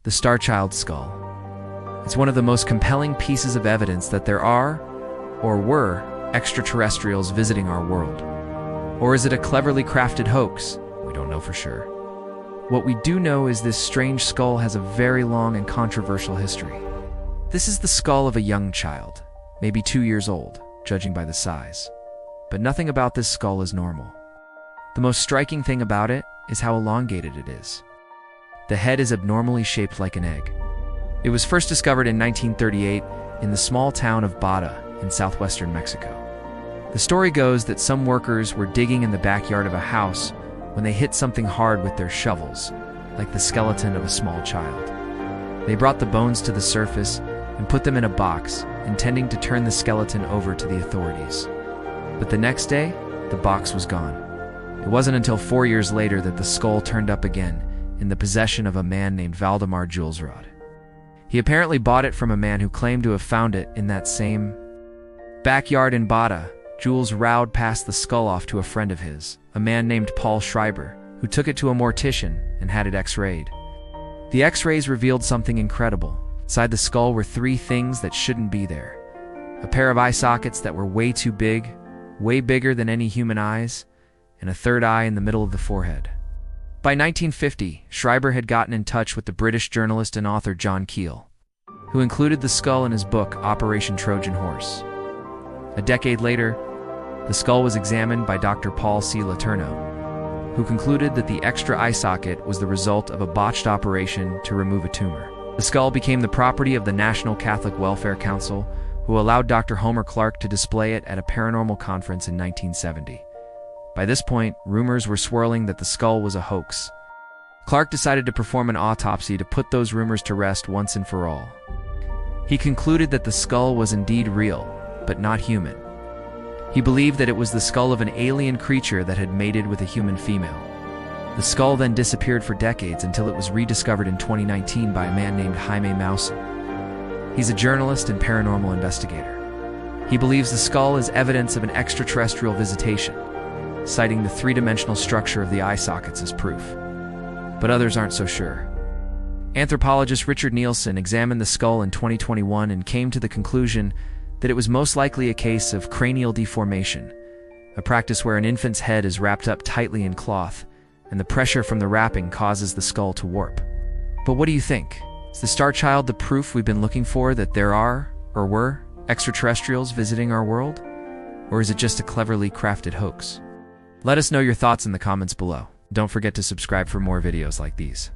the Starchild skull. It's one of the most compelling pieces of evidence that there are, or were, extraterrestrials visiting our world. Or is it a cleverly crafted hoax? We don't know for sure. What we do know is this strange skull has a very long and controversial history. This is the skull of a young child, maybe 2 years old, judging by the size. But nothing about this skull is normal. The most striking thing about it is how elongated it is. The head is abnormally shaped like an egg. It was first discovered in 1938 in the small town of Bada in southwestern Mexico. The story goes that some workers were digging in the backyard of a house when they hit something hard with their shovels, like the skeleton of a small child. They brought the bones to the surface and put them in a box, intending to turn the skeleton over to the authorities. But the next day, the box was gone. It wasn't until 4 years later that the skull turned up again in the possession of a man named Valdemar Julesrod. He apparently bought it from a man who claimed to have found it in that same backyard in Bada. Jules Raud passed the skull off to a friend of his, a man named Paul Schreiber, who took it to a mortician and had it x-rayed. The x-rays revealed something incredible. Inside the skull were 3 things that shouldn't be there. A pair of eye sockets that were way too big, way bigger than any human eyes, and a third eye in the middle of the forehead. By 1950, Schreiber had gotten in touch with the British journalist and author John Keel, who included the skull in his book Operation Trojan Horse. A decade later, the skull was examined by Dr. Paul C. Letourneau, who concluded that the extra eye socket was the result of a botched operation to remove a tumor. The skull became the property of the National Catholic Welfare Council, who allowed Dr. Homer Clark to display it at a paranormal conference in 1970. By this point, rumors were swirling that the skull was a hoax. Clark decided to perform an autopsy to put those rumors to rest once and for all. He concluded that the skull was indeed real, but not human. He believed that it was the skull of an alien creature that had mated with a human female. The skull then disappeared for decades until it was rediscovered in 2019 by a man named Jaime Mausen. He's a journalist and paranormal investigator. He believes the skull is evidence of an extraterrestrial visitation, citing the 3-dimensional structure of the eye sockets as proof. But others aren't so sure. Anthropologist Richard Nielsen examined the skull in 2021 and came to the conclusion that it was most likely a case of cranial deformation, a practice where an infant's head is wrapped up tightly in cloth, and the pressure from the wrapping causes the skull to warp. But what do you think? Is the Starchild the proof we've been looking for that there are, or were, extraterrestrials visiting our world? Or is it just a cleverly crafted hoax? Let us know your thoughts in the comments below. Don't forget to subscribe for more videos like these.